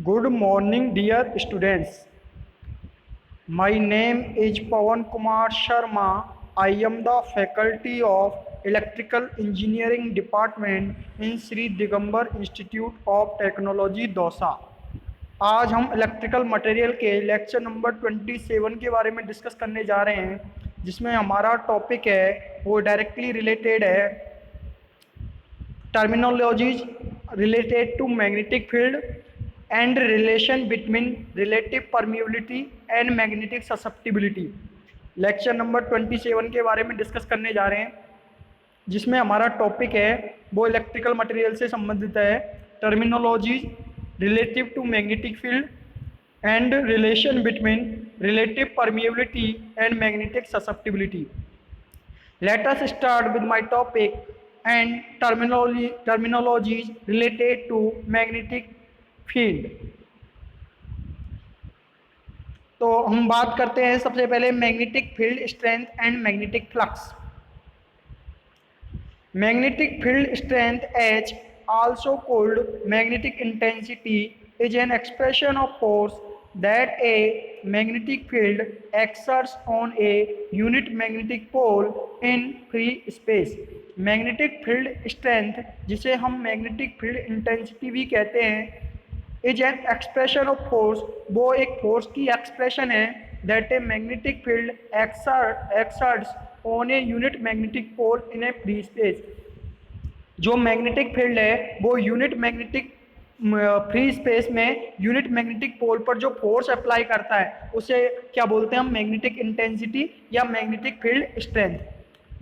Good morning, dear students. My name is Pawan Kumar Sharma. I am the faculty of Electrical Engineering Department in Sri Digambar Institute of Technology, Dausa. आज हम electrical material के lecture number 27 के बारे में discuss करने जा रहे हैं, जिसमें हमारा टॉपिक है वो डायरेक्टली रिलेटेड है terminologies related to magnetic field and relation between relative permeability and magnetic susceptibility. Lecture number 27 के बारे में डिस्कस करने जा रहे हैं, जिसमें हमारा टॉपिक है वो इलेक्ट्रिकल मटेरियल से संबंधित है terminologies relative to magnetic field and relation between relative permeability and magnetic susceptibility. Let us start with my topic and terminologies related to magnetic field। तो हम बात करते हैं सबसे पहले magnetic field strength and magnetic flux. Magnetic field strength H, also called magnetic intensity, is an expression of force that a magnetic field exerts on a unit magnetic pole in free space। Magnetic field strength, जिसे हम magnetic field intensity भी कहते हैं, is an expression of force, वो एक force की expression है that a magnetic field exerts on a unit magnetic pole in a free space. जो मैग्नेटिक फील्ड है वो यूनिट मैग्नेटिक फ्री स्पेस में यूनिट मैग्नेटिक पोल पर जो फोर्स अप्लाई करता है उसे क्या बोलते हैं हम, मैग्नेटिक इंटेंसिटी या magnetic field strength.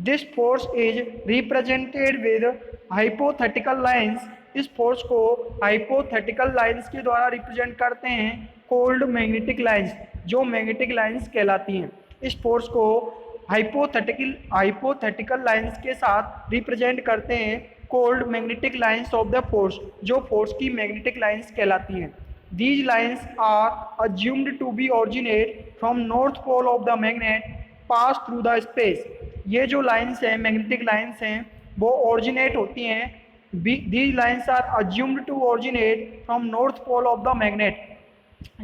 This force is represented with hypothetical lines. इस फोर्स को हाइपोथेटिकल लाइंस के द्वारा रिप्रेजेंट करते हैं कोल्ड मैग्नेटिक लाइंस, जो मैग्नेटिक लाइंस कहलाती हैं। इस फोर्स को हाइपोथेटिकल लाइंस के साथ रिप्रेजेंट करते हैं called magnetic lines of the force, जो फोर्स की मैग्नेटिक लाइंस कहलाती हैं। These lines are assumed to be originate from north pole of the magnet pass through the space. ये जो लाइंस हैं, मैग्नेटिक लाइंस हैं, वो ऑरिजिनेट होती हैं, these lines are assumed to originate from north pole of the magnet।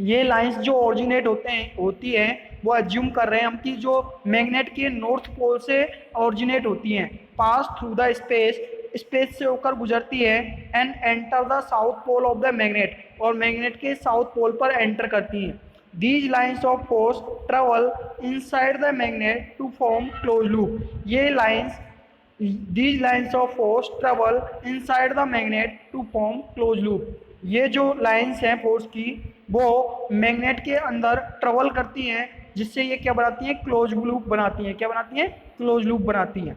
ये lines जो originate होती हैं वो अज्यूम कर रहे हैं हम कि जो मैग्नेट के नॉर्थ पोल से ऑरिजिनेट होती हैं, पास थ्रू द स्पेस से होकर गुजरती है and enter the south pole of the magnet, और मैग्नेट के साउथ पोल पर एंटर करती हैं। These lines of force travel inside the magnet to form close loop. ये lines These lines of force travel inside the magnet to form closed loop। ये जो lines हैं force की वो मैग्नेट के अंदर ट्रेवल करती हैं, जिससे ये क्या बनाती हैं, क्लोज लूप बनाती हैं। क्या बनाती हैं, क्लोज लूप बनाती हैं।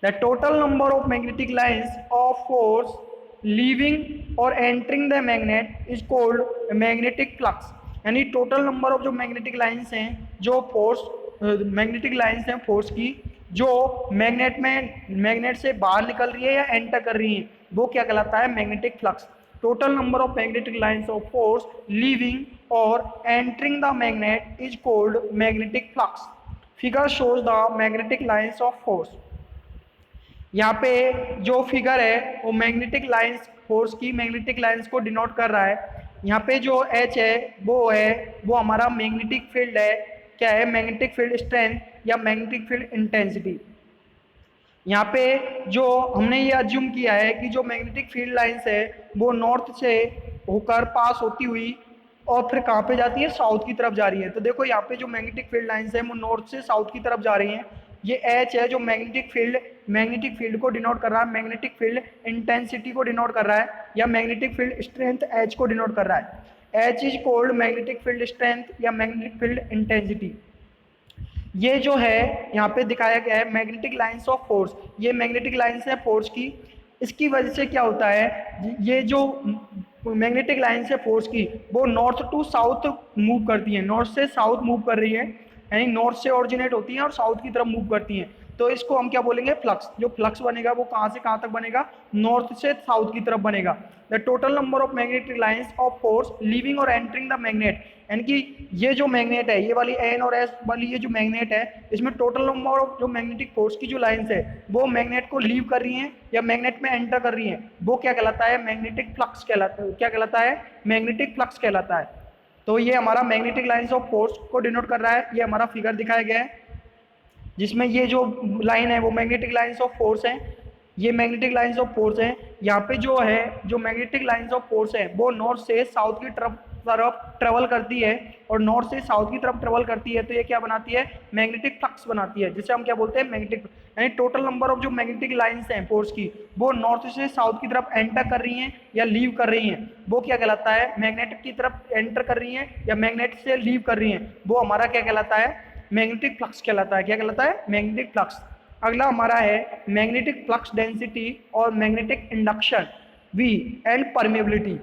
The total number of magnetic lines of force leaving और entering the magnet is called magnetic flux. यानी टोटल नंबर ऑफ जो मैग्नेटिक लाइंस हैं, जो फोर्स मैग्नेटिक लाइंस हैं फोर्स की, जो मैग्नेट से बाहर निकल रही है या एंटर कर रही है, वो क्या कहलाता है, magnetic flux. Total number of magnetic lines of force leaving और entering the magnet is called magnetic flux. Figure shows the magnetic lines of force. यहाँ पे जो फिगर है वो मैग्नेटिक लाइंस फोर्स की मैग्नेटिक लाइंस को डिनोट कर रहा है। यहाँ पे जो H है वो हमारा मैग्नेटिक फील्ड है। क्या है, मैग्नेटिक फील्ड स्ट्रेंथ या मैग्नेटिक फील्ड इंटेंसिटी। यहाँ पे जो हमने ये अज्यूम किया है कि जो मैग्नेटिक फील्ड लाइंस है वो नॉर्थ से होकर पास होती हुई और फिर कहाँ पे जाती है, साउथ की तरफ जा रही है। तो देखो यहाँ पे जो मैग्नेटिक फील्ड लाइंस है वो नॉर्थ से साउथ की तरफ जा रही हैं। ये H है जो मैग्नेटिक फील्ड को डिनोट कर रहा है, मैग्नेटिक फील्ड इंटेंसिटी को डिनोट कर रहा है, या मैग्नेटिक फील्ड स्ट्रेंथ H को डिनोट कर रहा है। H is called magnetic field strength या मैग्नेटिक फील्ड इंटेंसिटी। ये जो है यहाँ पे दिखाया गया है मैग्नेटिक लाइंस ऑफ फोर्स, ये मैग्नेटिक लाइंस है फोर्स की। इसकी वजह से क्या होता है, ये जो मैग्नेटिक लाइंस है फोर्स की वो नॉर्थ टू साउथ मूव करती है, नॉर्थ से साउथ मूव कर रही है, यानी नॉर्थ से ऑरिजिनेट होती हैं और साउथ की तरफ मूव करती हैं। तो इसको हम क्या बोलेंगे, फ्लक्स। जो फ्लक्स बनेगा वो कहाँ से कहाँ तक बनेगा, नॉर्थ से साउथ की तरफ बनेगा। The total number of magnetic lines of force leaving और एंटरिंग द मैग्नेट, यानी कि ये जो मैग्नेट है, ये वाली एन और एस वाली ये जो मैग्नेट है, इसमें टोटल नंबर ऑफ जो मैग्नेटिक फोर्स की जो लाइंस है वो मैग्नेट को लीव कर रही हैं या मैग्नेट में एंटर कर रही हैं, वो क्या कहलाता है, मैग्नेटिक फ्लक्स कहलाता है। क्या कहलाता है, मैग्नेटिक फ्लक्स कहलाता है। तो ये हमारा मैग्नेटिक लाइंस ऑफ फोर्स को डिनोट कर रहा है। ये हमारा फिगर दिखाया गया है जिसमें ये जो लाइन है वो मैग्नेटिक लाइंस ऑफ फोर्स है। ये मैग्नेटिक लाइंस ऑफ फोर्स है। यहाँ पे जो है जो मैग्नेटिक लाइंस ऑफ फोर्स है वो नॉर्थ से साउथ की तरफ ट्रेवल करती है, और नॉर्थ से साउथ की तरफ ट्रेवल करती है तो ये क्या बनाती है, मैग्नेटिक फ्लक्स बनाती है, जिसे हम क्या बोलते हैं, मैग्नेटिक। यानी टोटल नंबर ऑफ जो मैग्नेटिक लाइंस हैं फोर्स की वो नॉर्थ से साउथ की तरफ एंटर कर रही हैं या लीव कर रही हैं, वो क्या कहलाता है, मैग्नेटिक की तरफ एंटर कर रही हैं या मैग्नेट से लीव कर रही हैं, वो हमारा क्या कहलाता है, मैग्नेटिक फ्लक्स कहलाता है। क्या कहलाता है, मैग्नेटिक फ्लक्स। अगला हमारा है मैग्नेटिक फ्लक्स डेंसिटी और magnetic induction V and permeability.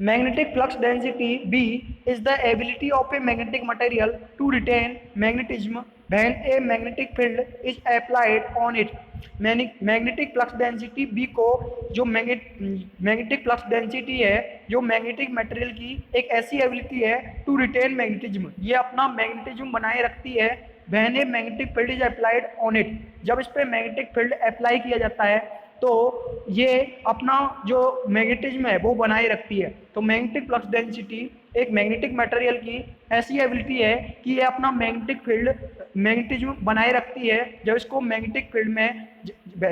Magnetic flux density B is the ability of a magnetic material to retain magnetism when a magnetic field is applied on it. Magnetic flux density B को जो magnetic flux density है जो magnetic material की एक ऐसी ability है to retain magnetism, ये अपना मैग्नेटिज्म बनाए रखती है when A magnetic field is applied on it, जब इस पर मैग्नेटिक फील्ड अप्लाई किया जाता है तो ये अपना जो मैग्नेटिज्म है वो बनाए रखती है। तो मैग्नेटिक फ्लक्स डेंसिटी एक मैग्नेटिक मटेरियल की ऐसी एबिलिटी है कि ये अपना मैग्नेटिक फील्ड मैग्नेटिज्म बनाए रखती है जब इसको मैग्नेटिक फील्ड में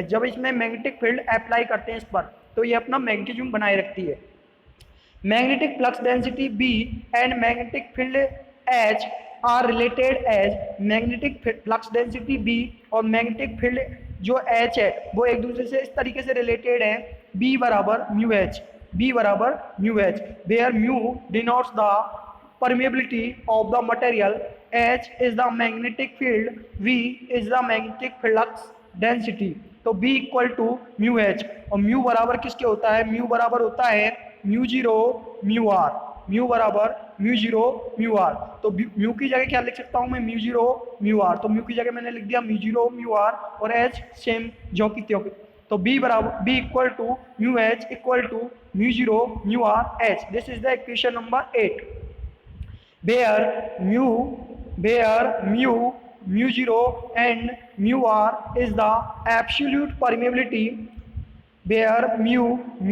जब इसमें मैग्नेटिक फील्ड अप्लाई करते हैं इस पर, तो ये अपना मैग्नेटिज्म बनाए रखती है। Magnetic flux density B and magnetic field H are related as magnetic flux density B और मैग्नेटिक फील्ड जो H है वो एक दूसरे से इस तरीके से रिलेटेड है, B बराबर म्यू एच, B बराबर mu H, where mu denotes the permeability of the material, H is the magnetic field, V is the magnetic flux density। तो B equal to mu H, और mu बराबर किसके होता है, mu बराबर होता है mu zero mu R, mu बराबर म्यू जीरो म्यू आर। तो म्यू की जगह क्या लिख सकता हूँ मैं, म्यू जीरो म्यू आर, तो म्यू की जगह मैंने लिख दिया म्यू जीरो म्यू आर और एच सेम जो की त्यों। तो B बराबर B equal to mu H equal to mu zero mu R H. This is the equation number 8 where mu 0 and mu r is the absolute permeability, where mu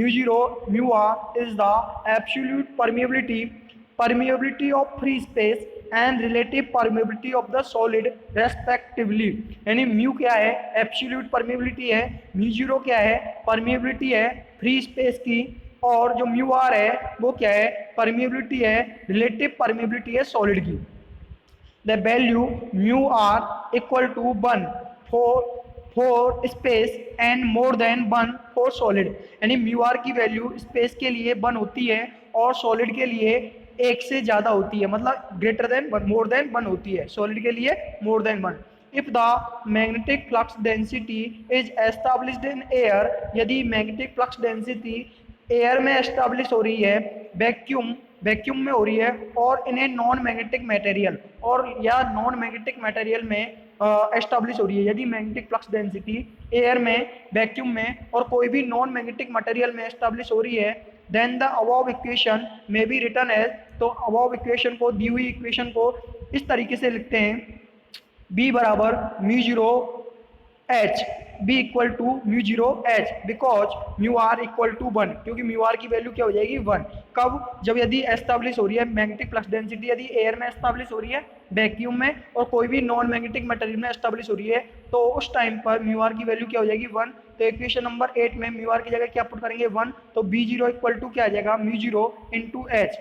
0 mu r is the absolute permeability of free space and relative permeability of the solid respectively। यानी mu क्या है, absolute permeability है, mu zero क्या है, permeability है free space की, और जो म्यू आर है वो क्या है, परमेबिलिटी है, रिलेटिव परमेबिलिटी है सॉलिड की। The value mu R equal to 1 for space and more than 1 for solid, यानी म्यू आर की वैल्यू स्पेस के लिए 1 होती है और सॉलिड के लिए 1 से ज़्यादा होती है, मतलब ग्रेटर देन 1 मोर देन 1 होती है, सॉलिड के लिए मोर than 1। If the magnetic flux density is established in air, यदि मैग्नेटिक फ्लक्स डेंसिटी एयर में एस्टैब्लिश हो रही है, वैक्यूम में हो रही है, और इन ए नॉन मैग्नेटिक मटेरियल और या नॉन मैग्नेटिक मटेरियल में एस्टैब्लिश हो रही है, यदि मैग्नेटिक फ्लक्स डेंसिटी एयर में, वैक्यूम में और कोई भी नॉन मैग्नेटिक मटेरियल में एस्टैब्लिश हो रही है, देन द अबव इक्वेशन में बी रिटन एज। तो अबव इक्वेशन को, दी हुई इक्वेशन को इस तरीके से लिखते हैं, B बराबर mu zero H, B equal to mu zero H because mu R equal to 1, क्योंकि म्यू आर की वैल्यू क्या हो जाएगी 1। कब, जब यदि एस्टैब्लिश हो रही है मैग्नेटिक फ्लक्स डेंसिटी, यदि एयर में एस्टैब्लिश हो रही है, वैक्यूम में और कोई भी नॉन मैग्नेटिक मटेरियल में एस्टैब्लिश हो रही है, तो उस टाइम पर म्यू आर की वैल्यू क्या हो जाएगी 1। तो इक्वेशन नंबर 8 में म्यू आर की जगह क्या पुट करेंगे 1, तो B जीरो इक्वल टू क्या आ जाएगा mu zero into H,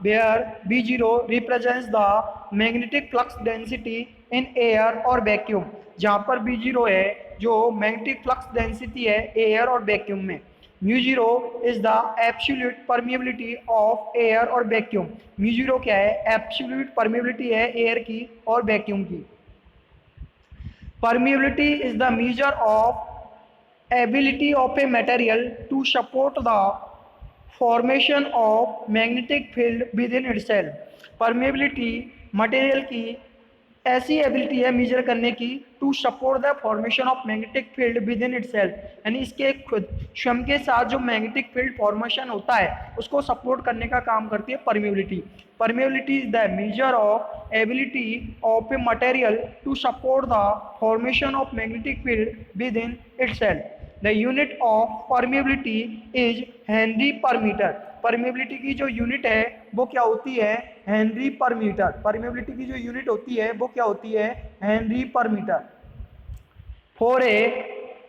where B0 represents the magnetic flux density in air और वैक्यूम, जहाँ पर B0 है जो मैग्नेटिक फ्लक्स डेंसिटी है एयर और वैक्यूम में। Mu zero is the absolute permeability of air और वैक्यूम, म्यू जीरो क्या है, एब्सोल्यूट परमिएबिलिटी है एयर की और वैक्यूम की। Permeability is the measure of ability of a material to support the formation of magnetic field within itself. Permeability material की ऐसी ability है मेजर करने की to support the formation of magnetic field within itself, यानी इसके खुद स्वयं के साथ जो मैग्नेटिक फील्ड फॉर्मेशन होता है उसको सपोर्ट करने का काम करती है permeability. Permeability is the measure of ability of a material to support the formation of magnetic field within itself. The unit of permeability is henry per metre. Permeability की जो यूनिट है वो क्या होती है? Henry per metre. परमिबिलिटी की जो unit होती है वो क्या होती है? Henry per metre. For a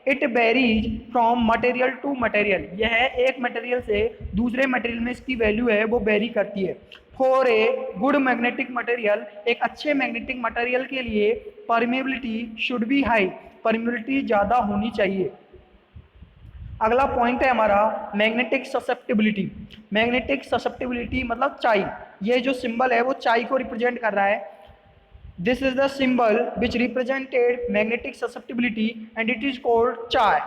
it varies from material to material, यह एक मटेरियल से दूसरे मटेरियल में इसकी वैल्यू है वो वेरी करती है। For a good magnetic material, एक अच्छे मैग्नेटिक मटेरियल के लिए permeability should be high, permeability ज़्यादा होनी चाहिए। अगला पॉइंट है हमारा मैग्नेटिक ससेप्टिबिलिटी। मैग्नेटिक ससेप्टिबिलिटी मतलब चाई, ये जो सिंबल है वो चाई को रिप्रेजेंट कर रहा है। This is the symbol which represented magnetic susceptibility and it is called chi.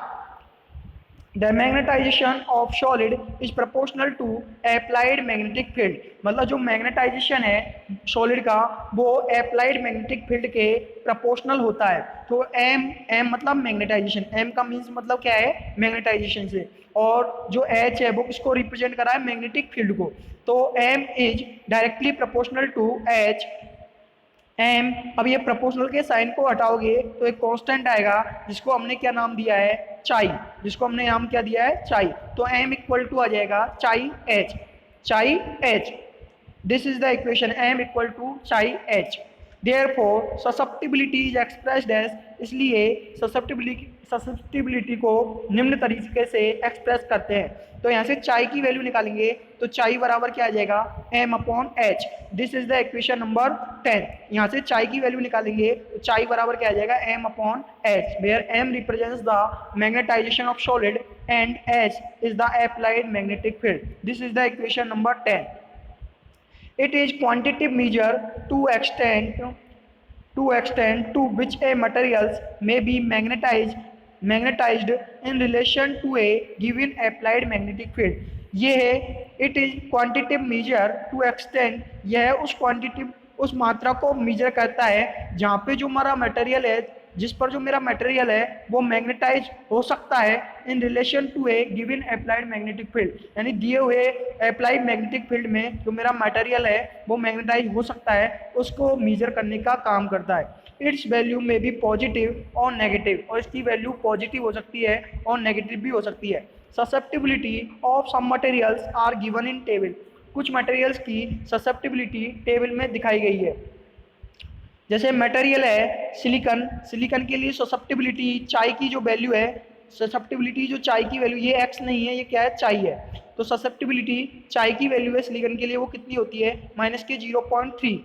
The magnetisation of solid is proportional to applied magnetic field, मतलब जो मैग्नेटाइजेशन है सॉलिड का वो अप्लाइड मैग्नेटिक फील्ड के प्रोपोर्शनल होता है। तो एम मतलब मैग्नेटाइजेशन, एम का मीन्स मतलब क्या है? मैग्नेटाइजेशन से, और जो एच है वो किसको रिप्रेजेंट कर रहा है? मैग्नेटिक फील्ड को। तो M is directly proportional to H. M, अब ये प्रोपोर्शनल के साइन को हटाओगे तो एक कांस्टेंट आएगा जिसको हमने क्या नाम दिया है? चाई, जिसको हमने नाम क्या दिया है? चाई। तो एम इक्वल टू आ जाएगा chi H, chi H. This is the equation, M equal to chi H. Therefore susceptibility is expressed as, इसलिए ससेप्टिबिलिटी को निम्न तरीके से एक्सप्रेस करते हैं। तो यहाँ से चाई की वैल्यू निकालेंगे तो चाई बराबर क्या आ जाएगा? M upon H. This is the equation number 10। यहाँ से चाई की वैल्यू निकालेंगे तो चाई बराबर क्या आ जाएगा? M upon H, where M represents the magnetisation of solid and H is the applied magnetic field. This is the equation number 10। It is quantitative measure to extent to which a materials may be magnetized in relation to a given applied magnetic field। ये है it is quantitative measure to extent, यह उस quantitative उस मात्रा को measure करता है जहाँ पे जो हमारा मटेरियल है, जिस पर जो मेरा मटेरियल है वो मैग्नेटाइज हो सकता है in relation to a given applied magnetic field, यानी दिए हुए अप्लाइड मैग्नेटिक फील्ड में जो मेरा मटेरियल है वो मैग्नेटाइज हो सकता है, उसको मेजर करने का काम करता है। इट्स वैल्यू में भी पॉजिटिव और नेगेटिव, और इसकी वैल्यू पॉजिटिव हो सकती है और नेगेटिव भी हो सकती है। Susceptibility of some materials are given in table, कुछ मटेरियल्स की ससेप्टिबिलिटी टेबल में दिखाई गई है। जैसे मटेरियल है सिलिकॉन, सिलिकॉन के लिए ससेप्टिबिलिटी चाई की जो वैल्यू है, ससेप्टिबिलिटी जो चाई की वैल्यू, ये एक्स नहीं है, ये क्या है? चाई है। तो ससेप्टिबिलिटी चाई की वैल्यू है सिलिकॉन के लिए वो कितनी होती है? -0.3।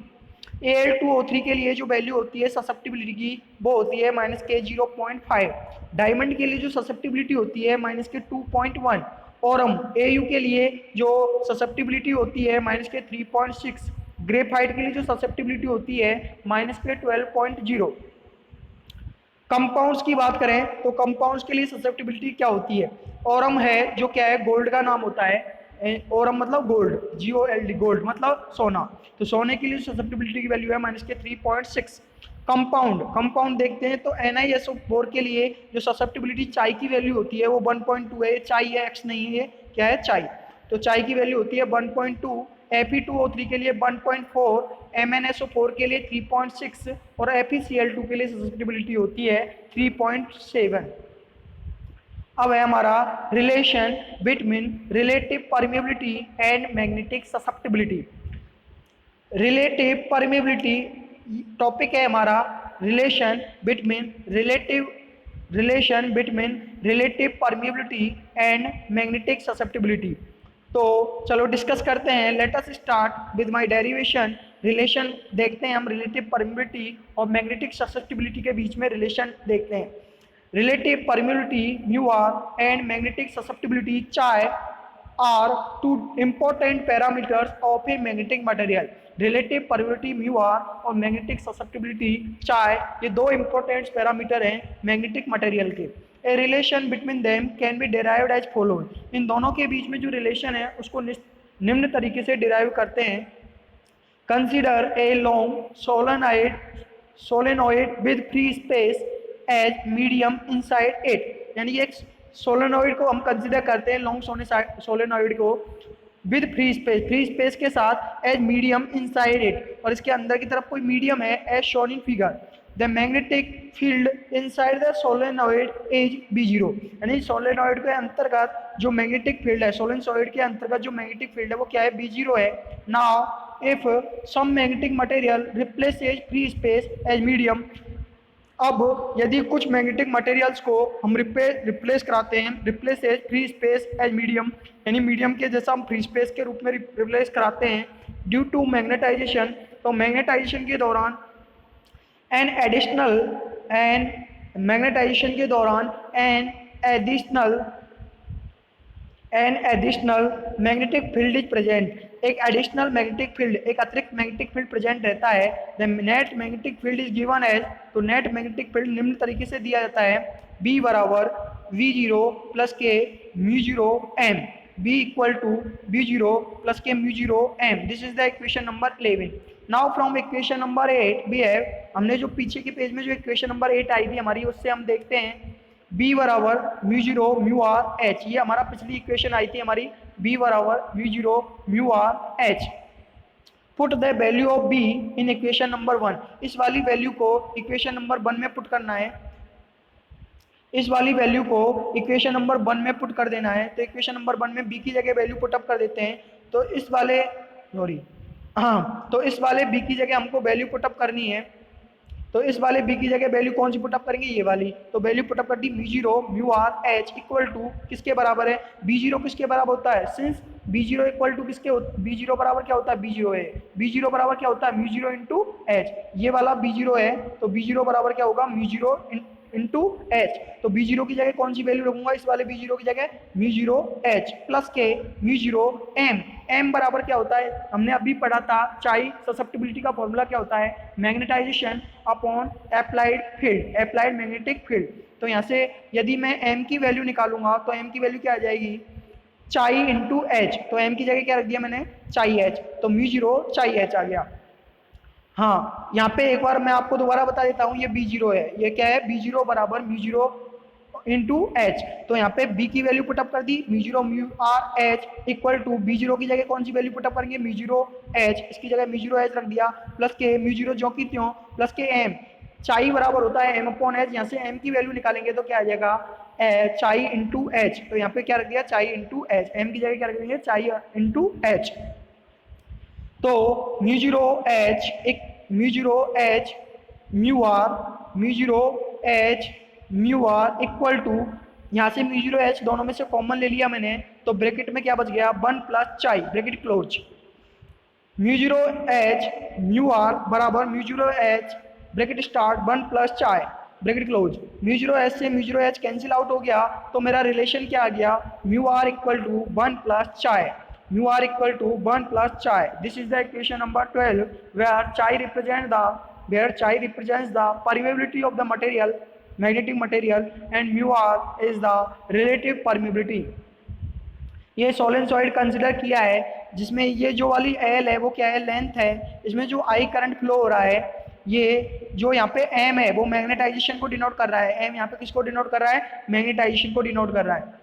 Al2O3 के लिए जो वैल्यू होती है ससेप्टिबिलिटी की वो होती है -0.5। डायमंड के लिए जो ससेप्टिबिलिटी होती है -2.1। और हम Au के लिए जो ससेप्टिबिलिटी होती है -3.6। ग्रेफाइट के लिए जो ससेप्टिबिलिटी होती है -12.0। कंपाउंड्स की बात करें तो कंपाउंड्स के लिए ससेप्टिबिलिटी क्या होती है? ओरम है जो क्या है? गोल्ड का नाम होता है। ओरम मतलब गोल्ड, GOLD, गोल्ड मतलब सोना। तो सोने के लिए ससेप्टिबिलिटी की वैल्यू है -3.6। कंपाउंड देखते हैं तो NiSO4 के लिए जो ससेप्टिबिलिटी चाई की वैल्यू होती है वो 1.2 है। चाई है, एक्स नहीं है, ये क्या है? चाई। तो चाई की वैल्यू होती है 1.2। Fe2O3 के लिए 1.4, MnSO4 के लिए 3.6 और FeCl2 के लिए ससेप्टिबिलिटी होती है 3.7। अब है हमारा relation between relative permeability and magnetic susceptibility. Relative permeability topic है हमारा relation between relative permeability and magnetic susceptibility. तो चलो डिस्कस करते हैं। Let us start with my derivation. Relation देखते हैं हम रिलेटिव परमिएबिलिटी और मैग्नेटिक ससेप्टिबिलिटी के बीच में रिलेशन देखते हैं। Relative permeability μr and magnetic susceptibility chi are two important parameters of a magnetic material. Relative permeability μr और मैग्नेटिक ससेप्टिबिलिटी चाई, ये दो इंपॉर्टेंट पैरामीटर हैं मैग्नेटिक मटेरियल के। A relation between them can be derived as following, इन दोनों के बीच में जो रिलेशन है उसको निम्न तरीके से डिराइव करते हैं। Consider a long solenoid with free space as medium inside it, यानी एक सोलेनॉइड को हम कंसिडर करते हैं, लॉन्ग सोलेनॉइड को विद फ्री स्पेस के साथ एज मीडियम इनसाइड इट, और इसके अंदर की तरफ कोई मीडियम है as shown in figure. The magnetic field inside the solenoid is B0, यानी सोलेनॉइड के अंतर्गत जो मैग्नेटिक फील्ड है, सोलेनॉइड के अंतर्गत जो मैग्नेटिक फील्ड है वो क्या है, B0 है। Now if some magnetic material replaces free space as medium, अब यदि कुछ मैग्नेटिक मटेरियल्स को हम रिप्लेस कराते हैं, replace as free space as medium, यानी मीडियम के जैसा हम फ्री स्पेस के रूप में रिप्लेस कराते हैं ड्यू टू मैग्नेटाइजेशन, तो मैग्नेटाइजेशन के दौरान an additional magnetic field is present, एक एडिशनल मैग्नेटिक फील्ड, एक अतिरिक्त मैग्नेटिक फील्ड प्रेजेंट रहता है। The net magnetic field is given as, तो नेट मैग्नेटिक फील्ड निम्न तरीके से दिया जाता है, B बराबर V0 प्लस के म्यू0 M, B equal to V0 plus के म्यू0 M। This is the equation number 11। Now from equation number 8 we have, हमने जो पीछे के पेज में जो इक्वेशन नंबर 8 आई थी हमारी, उससे हम देखते हैं B बराबर म्यू0 म्यू आर एच, ये हमारा पिछली इक्वेशन आई थी हमारी, B बराबर म्यू0 mu R H. Put the value of B in equation number 1, इस वाली वैल्यू को इक्वेशन नंबर 1 में पुट करना है, इस वाली वैल्यू को इक्वेशन नंबर 1 में पुट कर देना है। तो इक्वेशन नंबर 1 में B की जगह वैल्यू पुट अप कर देते हैं, तो इस वाले तो इस वाले B की जगह हमको वैल्यू पुट अप करनी है, तो इस वाले B की जगह वैल्यू कौन सी पुट अप करेंगे, ये वाली, तो वैल्यू पुट अप कर दी म्यू0 mu R H equal to किसके बराबर है, B0 किसके बराबर होता है, सिंस B0 इक्वल टू किसके, B0 बराबर क्या होता है, B0 है, B0 बराबर क्या होता है, म्यू0 इंटू एच, ये वाला B0 है, तो B0 बराबर क्या होगा, म्यू0 इंटू एच, तो B0 की जगह कौन सी वैल्यू रखूंगा, इस वाले B0 की जगह म्यू0 एच प्लस के म्यू0 एम, एम बराबर क्या होता है, हमने अभी पढ़ा था चाई ससेप्टिबिलिटी का फॉर्मूला क्या होता है, magnetisation upon applied field, applied magnetic field. तो यहाँ से यदि मैं एम की वैल्यू निकालूंगा तो एम की वैल्यू क्या आ जाएगी, चाई इंटू एच, तो एम की जगह क्या रख दिया मैंने, चाई एच, तो म्यू0 चाई एच आ गया। हाँ, यहाँ पे एक बार मैं आपको दोबारा बता देता हूँ, ये B0 है, ये क्या है, B0 बराबर म्यू0 इंटू एच, तो यहाँ पे B की वैल्यू पुटअप कर दी, म्यू0 mu R H equal to B0 की जगह कौन सी वैल्यू पुटअप करेंगे, म्यू0 एच, इसकी जगह म्यू0 एच रख दिया, प्लस के म्यू0 जो की त्यों, प्लस के एम, चाई बराबर होता है एम अपॉन एच, यहाँ से एम की वैल्यू निकालेंगे तो क्या आ जाएगा, चाई इंटू एच, तो यहाँ पे क्या रख दिया, चाई इंटू एच, एम की जगह क्या रख देंगे, चाई इंटू एच, तो म्यू0 H mu R equal to, यहाँ से म्यू0 एच दोनों में से कॉमन ले लिया मैंने, तो ब्रैकेट में क्या बच गया, 1 प्लस चाई, ब्रैकेट क्लोज, म्यू0 एच म्यू आर बराबर म्यू0 H bracket start 1 plus chi, bracket close, म्यू0 एच से म्यू0 एच कैंसिल आउट हो गया, तो मेरा रिलेशन क्या आ गया, mu R equal to 1 plus chi, mu r equal to 1 plus chi. This is the equation number 12 where chi represents the permeability of the material, magnetic material, and mu r is the relative permeability. ये solenoid consider किया है जिसमें ये जो वाली L है वो क्या है, लेंथ है, इसमें जो I करंट फ्लो हो रहा है, ये जो यहाँ पे M है वो मैग्नेटाइजेशन को डिनोट कर रहा है, M यहाँ पे किसको डिनोट कर रहा है, मैग्नेटाइजेशन को डिनोट कर रहा है।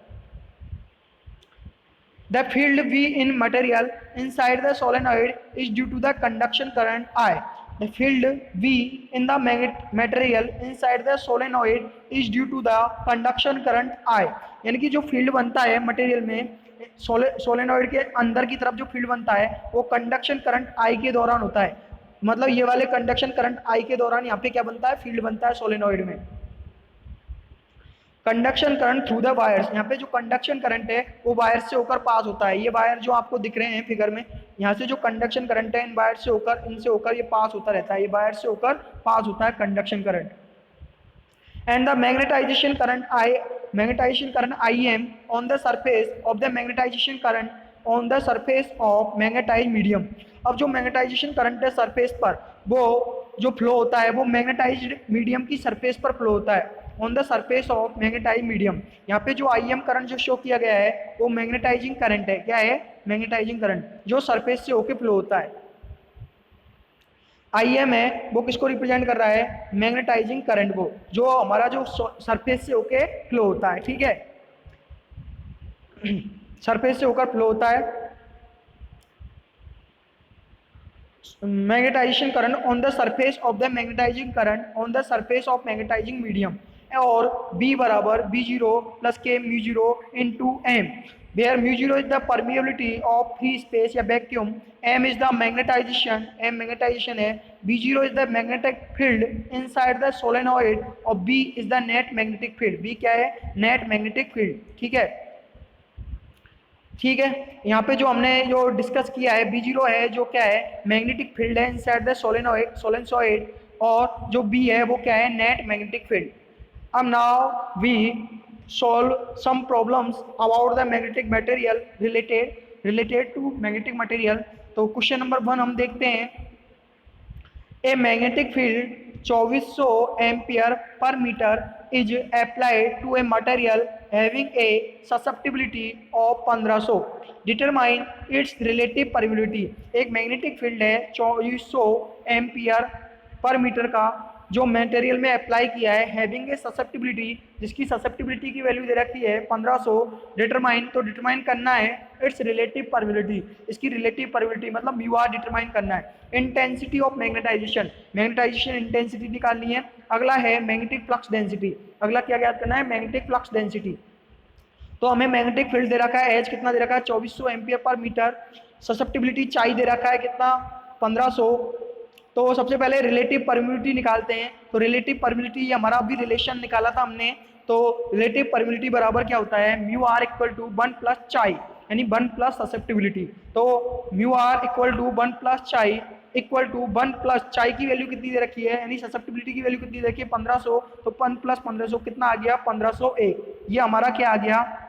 The field V in material inside the solenoid is due to the conduction current I. The field V in the material inside the solenoid is due to the conduction current I. यानी कि जो field बनता है material में, solenoid के अंदर की तरफ जो फील्ड बनता है वो कंडक्शन करंट I के दौरान होता है, मतलब ये वाले कंडक्शन करंट I के दौरान यहाँ पे क्या बनता है, फील्ड बनता है सोलेनॉइड में। Conduction current through the wires, यहाँ पे जो कंडक्शन करंट है वो वायर से होकर पास होता है, ये वायर जो आपको दिख रहे हैं फिगर में, यहाँ से जो कंडक्शन करंट है इन वायर से होकर, इनसे होकर ये पास होता रहता है, ये वायर से होकर पास होता है conduction current. And the magnetisation current IM on the surface of the magnetisation current on the surface of magnetise medium. अब जो मैग्नेटाइजेशन करंट है सरफेस पर, वो जो फ्लो होता है वो मैग्नेटाइज्ड मीडियम की सरफेस पर फ्लो होता है, on the surface of magnetise medium. यहाँ पे जो IM करंट जो शो किया गया है वो मैग्नेटाइजिंग करंट है, क्या है, मैग्नेटाइजिंग करंट जो सरफेस से होके फ्लो होता है। आई एम है वो किसको रिप्रेजेंट कर रहा है, मैग्नेटाइजिंग करंट को, जो हमारा जो सरफेस से होके फ्लो होता है, ठीक है, सरफेस से होकर फ्लो होता है। Magnetization current on the surface of the magnetizing current on the surface of magnetizing medium, और B बराबर B0 प्लस के mu zero into M, where mu zero is the permeability of free space या vacuum, M is the magnetization, M magnetization है, B0 is the magnetic field inside the solenoid और B is the net magnetic field, B क्या है, net magnetic field, ठीक है, ठीक है। यहाँ पे जो हमने जो डिस्कस किया है B0 है जो क्या है, मैग्नेटिक फील्ड है इनसाइड द सोलेनॉइड सोलेनसॉइड, और जो B है वो क्या है, नेट मैग्नेटिक फील्ड। अब now we solve some problems about the magnetic material related to magnetic material। तो क्वेश्चन नंबर 1 हम देखते हैं, a magnetic field 2400 ampere per metre is applied to a material having a susceptibility of 1500, determine its relative permeability. एक magnetic field है 2400 ampere per metre का, जो material में apply किया है, हैविंग ए ससेप्टिबिलिटी, जिसकी ससेप्टिबिलिटी की वैल्यू दे रखी है 1500, डिटरमाइन, तो डिटरमाइन करना है इट्स रिलेटिव परमिएबिलिटी, इसकी रिलेटिव परमिएबिलिटी मतलब म्यू आर डिटरमाइन करना है। Intensity of magnetisation, magnetisation intensity निकालनी है। अगला है मैग्नेटिक फ्लक्स डेंसिटी, अगला क्या ज्ञात करना है, मैग्नेटिक फ्लक्स डेंसिटी। तो हमें मैग्नेटिक फील्ड दे रखा है, एच कितना दे रखा है 2400 एम्पियर पर मीटर, ससेप्टिबिलिटी चाई दे रखा है कितना 1500। तो सबसे पहले रिलेटिव परमिएबिलिटी निकालते हैं। तो रिलेटिव परमिएबिलिटी हमारा अभी रिलेशन निकाला था हमने, तो रिलेटिव परमिएबिलिटी बराबर क्या होता है, mu R equal to 1 plus chi, यानी 1 प्लस ससेप्टिबिलिटी। तो mu R equal to 1 plus chi equal to 1 plus chi की वैल्यू कितनी दे रखी है, यानी ससेप्टिबिलिटी की वैल्यू कितनी दे रखी है 1500, तो 1 प्लस 1500 कितना आ गया 1501। ये हमारा क्या आ गया,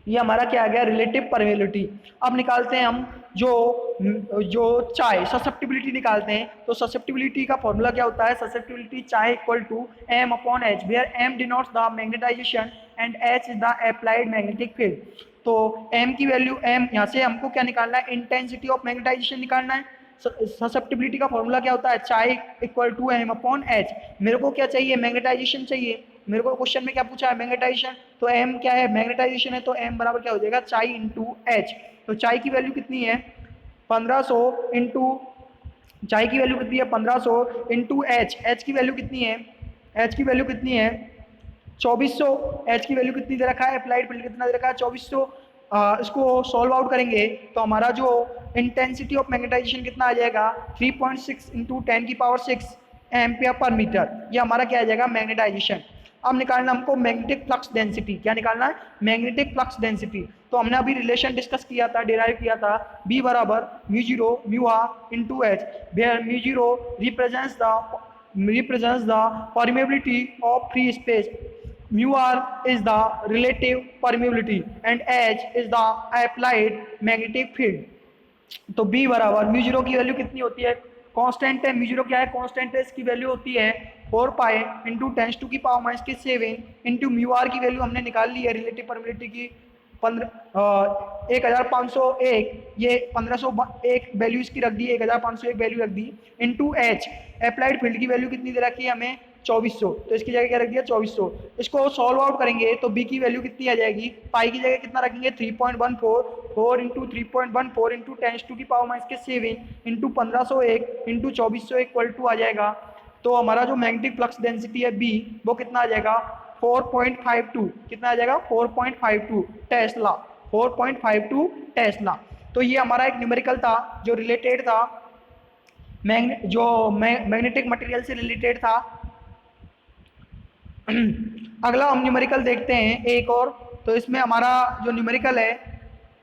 ये हमारा क्या आ गया, रिलेटिव परमिएबिलिटी। अब निकालते हैं हम जो जो चाय ससेप्टिबिलिटी निकालते हैं। तो ससेप्टिबिलिटी का फॉर्मूला क्या होता है, susceptibility chi equal to M upon H, where M denotes the magnetisation and H is the applied magnetic field. तो एम की वैल्यू, एम यहाँ से हमको क्या निकालना है, इंटेंसिटी ऑफ मैग्नेटाइजेशन निकालना है। ससेप्टिबिलिटी का फॉर्मूला क्या होता है, chi equal to M upon H. मेरे को क्या चाहिए, मैग्नेटाइजेशन चाहिए, मेरे को क्वेश्चन में क्या पूछा है, मैग्नेटाइजेशन, तो एम क्या है, मैग्नेटाइजेशन है, तो एम बराबर क्या हो जाएगा, चाई इंटू एच। तो चाई की वैल्यू कितनी है 1500 इंटू, चाई की वैल्यू कितनी है 1500 इंटू एच, एच की वैल्यू कितनी है, एच की वैल्यू कितनी है 2400, एच की वैल्यू कितनी दे रखा है, अप्लाइड फील्ड कितना दे रखा है 2400। इसको सॉल्व आउट करेंगे तो हमारा जो इंटेंसिटी ऑफ मैग्नेटाइजेशन कितना आ जाएगा 3.6 इंटू 10 की पावर 6 एम्पियर पर मीटर, ये हमारा क्या आ जाएगा मैग्नेटाइजेशन। अब निकालना हमको मैग्नेटिक फ्लक्स डेंसिटी, क्या निकालना है, मैग्नेटिक फ्लक्स डेंसिटी। तो हमने अभी रिलेशन डिस्कस किया था, डिराइव किया था, बी बराबर mu zero mu R into H, where mu zero represents the permeability of free space, mu r is the relative permeability and h is the applied magnetic field। तो B बराबर mu zero की value कितनी होती है, constant है, mu zero क्या है, constant है, इसकी वैल्यू होती है 4 पाई इंटू 10 टू की पावर माइनस के 7 इंटू म्यू आर की वैल्यू हमने निकाल ली है रिलेटिव परमिएबिलिटी की 1501, ये 1501 वैल्यू इसकी रख दी, 1501 वैल्यू रख दी, इंटू एच, अप्लाइड फील्ड की वैल्यू कितनी दे रखी है हमें 2400, तो इसकी जगह क्या रख दिया 2400। इसको सॉल्व आउट करेंगे तो बी की वैल्यू कितनी आ जाएगी, पाई की जगह कितना रखेंगे 3.14, 4 इंटू 3.14 इंटू 10 टू की पावर माइनस के 7 इंटू 1501 इंटू 2400 इक्वल टू आ जाएगा। तो हमारा जो मैग्नेटिक फ्लक्स डेंसिटी है बी वो कितना आ जाएगा 4.52, कितना आ जाएगा 4.52 टेस्ला, 4.52 टेस्ला। तो ये हमारा एक न्यूमेरिकल था जो रिलेटेड था मैग्नेटिक मटेरियल से रिलेटेड था। अगला हम न्यूमेरिकल देखते हैं एक और, तो इसमें हमारा जो न्यूमेरिकल है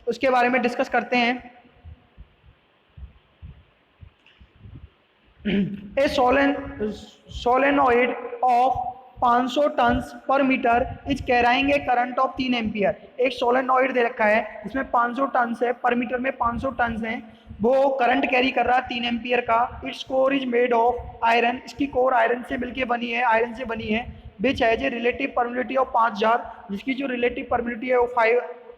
उसके बारे में डिस्कस करते हैं। A solenoid of 500 turns per metre is carrying a current of 3 ampere. एक सोलेनॉइड दे रखा है इसमें 500 टन्स है, पर मीटर में 500 टन्स हैं, वो करंट कैरी कर रहा है 3 एम्पियर का। Its core is made of iron, इसकी कोर आयरन से मिलके बनी है, आयरन से बनी है, which has a relative permeability of 5000, जिसकी जो रिलेटिव परमिएबिलिटी है वो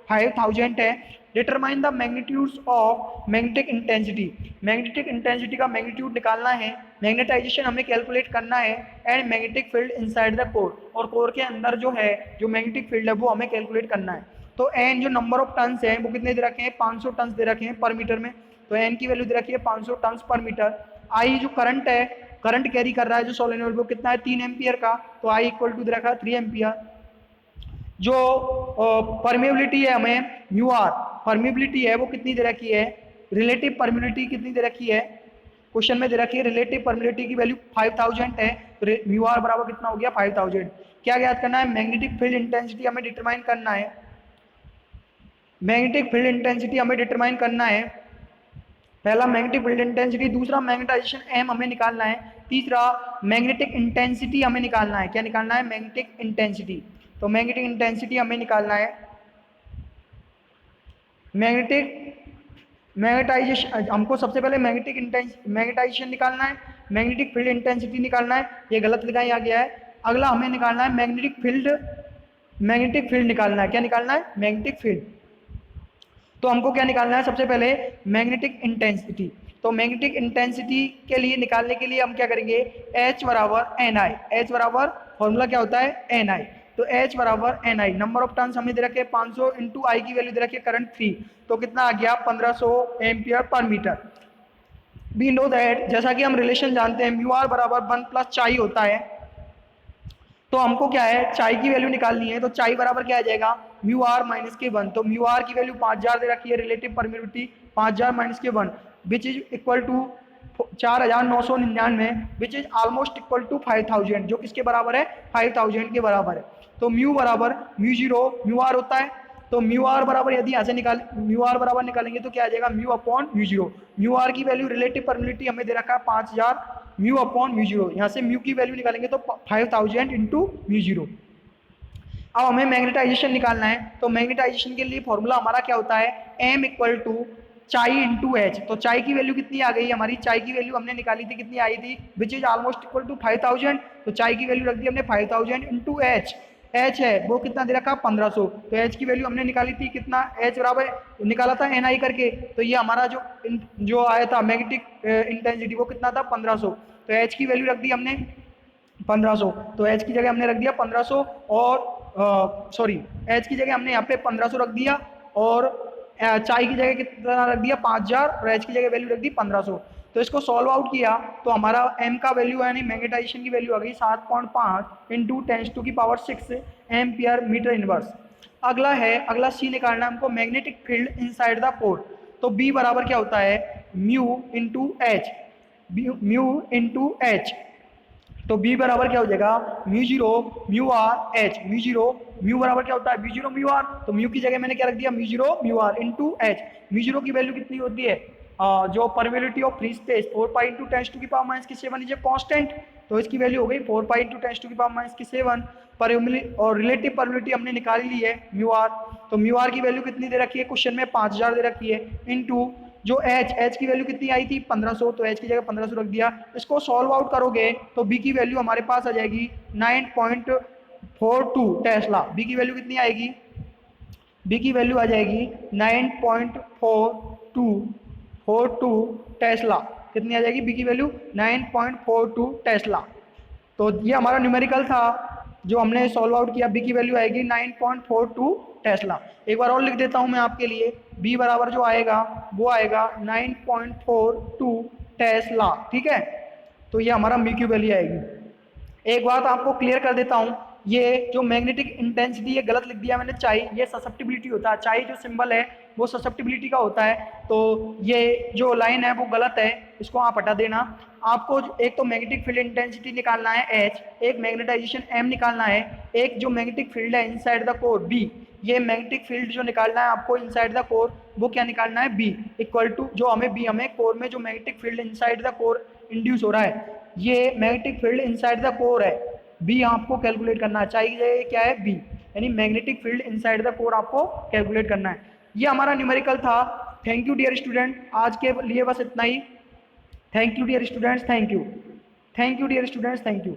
5000 है। Determine the magnitudes of magnetic intensity, magnetic intensity का मैग्नीट्यूड निकालना है, मैग्नेटाइजेशन हमें कैलकुलेट करना है, and magnetic field inside the core, और कोर के अंदर जो है जो मैग्नेटिक फील्ड है वो हमें कैलकुलेट करना है। तो एन जो नंबर ऑफ टन्स है वो कितने दे रखे हैं, 500 टन्स दे रखे हैं पर मीटर में, तो एन की वैल्यू दे रखी है 500 टन्स पर मीटर। आई जो करंट है, करंट कैरी कर रहा है जो सोलेनोइड वो कितना है 3 एम्पियर का, तो आई इक्वल टू दे रखा है 3 एम्पियर। जो परमेबिलिटी है हमें म्यू आर, परमेबिलिटी है वो कितनी दे रखी है, रिलेटिव परमेबिलिटी कितनी दे रखी है, क्वेश्चन में दे रखी है रिलेटिव परमेबिलिटी की वैल्यू 5000 है, तो म्यू आर बराबर कितना हो गया 5000। क्या ज्ञात करना है, मैग्नेटिक फील्ड इंटेंसिटी हमें डिटरमाइन करना है, मैग्नेटिक फील्ड इंटेंसिटी हमें डिटरमाइन करना है। पहला मैग्नेटिक फील्ड इंटेंसिटी, दूसरा मैग्नेटाइजेशन एम हमें निकालना है, तीसरा मैग्नेटिक इंटेंसिटी हमें निकालना है। क्या निकालना है, मैग्नेटिक इंटेंसिटी। तो मैग्नेटिक इंटेंसिटी हमें निकालना है, मैग्नेटाइजेशन हमको सबसे पहले मैग्नेटाइजेशन निकालना है, मैग्नेटिक फील्ड इंटेंसिटी निकालना है, ये गलत लिखाया गया है। अगला हमें निकालना है मैग्नेटिक फील्ड निकालना है। क्या निकालना है, मैग्नेटिक फील्ड। तो हमको क्या निकालना है, सबसे पहले मैग्नेटिक इंटेंसिटी। तो मैग्नेटिक इंटेंसिटी के लिए निकालने के लिए हम क्या करेंगे, H बराबर एन आई, एच बराबर फॉर्मूला क्या होता है एन आई, तो H बराबर N I, number of turns हमने दे रखे 500 इंटू आई की वैल्यू दे रखी है करंट 3, तो कितना आ गया 1500 ampere per metre. We know that, जैसा कि हम रिलेशन जानते हैं म्यू आर बराबर 1 प्लस चाई होता है, तो हमको क्या है चाई की वैल्यू निकालनी है, तो चाई बराबर क्या आ जाएगा म्यू आर माइनस के 1, तो म्यू आर की वैल्यू 5000 दे रखी है, रिलेटिव परमिटिविटी 5000 माइनस के 1 which is equal to 4999 which is almost equal to 5000, जो किसके बराबर है 5000 के बराबर है। तो म्यू बराबर म्यू जीरो म्यू आर होता है, तो म्यू आर बराबर यदि यहाँ से म्यू आर बराबर निकालेंगे तो क्या आ जाएगा mu upon mu zero. Mu R की वैल्यू रिलेटिव परमिटिविटी हमें दे रखा है 5000 म्यू अपॉन म्यू जीरो, यहाँ से म्यू की वैल्यू निकालेंगे तो 5000 इंटू म्यू जीरो। अब हमें मैग्नेटाइजेशन निकालना है, तो मैग्नेटाइजेशन के लिए फॉर्मूला हमारा क्या होता है m इक्वल टू चाई इंटू एच। तो चाई की वैल्यू कितनी आ गई हमारी, चाई की वैल्यू हमने निकाली थी कितनी आई थी which is almost equal to 5000, तो चाई की वैल्यू रख दी हमने 5000 इंटू एच, एच है वो कितना दे रखा 1500, तो एच की वैल्यू हमने निकाली थी कितना, एच बराबर निकाला था एन आई करके, तो ये हमारा जो आया था मैग्नेटिक इंटेंसिटी वो कितना था 1500, तो एच की वैल्यू रख दी हमने 1500, तो एच की जगह हमने रख दिया 1500 और सॉरी एच की जगह हमने यहाँ पे 1500 रख दिया और चाई की जगह कितना रख दिया 5000 और एच की जगह वैल्यू रख दी 1500। तो इसको सॉल्व आउट किया तो हमारा एम का वैल्यू यानी मैग्नेटाइजेशन की वैल्यू आ गई 7.5 इंटू 10⁻⁶ एम्पियर मीटर इनवर्स। अगला सी निकालना है हमको magnetic field inside the core, तो बी बराबर क्या होता है mu into H, mu into H, तो b बराबर क्या हो जाएगा mu zero mu R H, mu zero mu बराबर क्या होता है म्यू जीरो म्यू आर, तो म्यू की जगह मैंने क्या रख दिया mu zero mu R into H. Mu zero की वैल्यू कितनी होती है, जो permeability of free space 4 pi into 10⁻⁻⁷ is a constant, तो इसकी वैल्यू हो गई 4 पाई इंटू 10⁻⁻⁷। और रिलेटिव परमेबिलिटी हमने निकाल ली है म्यू आर, तो म्यू आर की वैल्यू कितनी दे रखी है क्वेश्चन में 5000 दे रखी है इंटू जो एच की वैल्यू कितनी आई थी 1500, तो एच की जगह 1500 रख दिया। इसको सॉल्व आउट करोगे तो बी की वैल्यू हमारे पास आ जाएगी 9.42 टेस्ला। बी की वैल्यू कितनी आएगी, बी की वैल्यू आ जाएगी 9.42 टेस्ला, कितनी आ जाएगी बी की वैल्यू 9.42 टेस्ला। तो ये हमारा न्यूमेरिकल था जो हमने सॉल्व आउट किया, बी की वैल्यू आएगी 9.42 टेस्ला। एक बार और लिख देता हूं मैं आपके लिए, बी बराबर जो आएगा वो आएगा 9.42 टेस्ला, ठीक है। तो ये हमारा म्यू की वैल्यू आएगी। एक बात आपको क्लियर कर देता हूं, ये जो मैग्नेटिक इंटेंसिटी ये गलत लिख दिया मैंने चाई, ये ससेप्टिबिलिटी होता है, चाई जो सिंबल है वो ससेप्टिबिलिटी का होता है, तो ये जो लाइन है वो गलत है, इसको आप हटा देना। आपको एक तो मैग्नेटिक फील्ड इंटेंसिटी निकालना है एच, एक मैग्नेटाइजेशन एम निकालना है, एक जो मैग्नेटिक फील्ड है इनसाइड द कोर बी, ये मैग्नेटिक फील्ड जो निकालना है आपको इनसाइड द कोर वो क्या निकालना है बी इक्वल टू जो हमें कोर में जो magnetic field inside the core induce हो रहा है, ये magnetic field inside the core है, बी आपको कैलकुलेट करना चाहिए क्या है बी, यानी magnetic field inside the core आपको कैलकुलेट करना है। ये हमारा न्यूमेरिकल था। थैंक यू डियर स्टूडेंट, आज के लिए बस इतना ही। Thank you dear students, thank you dear students, thank you.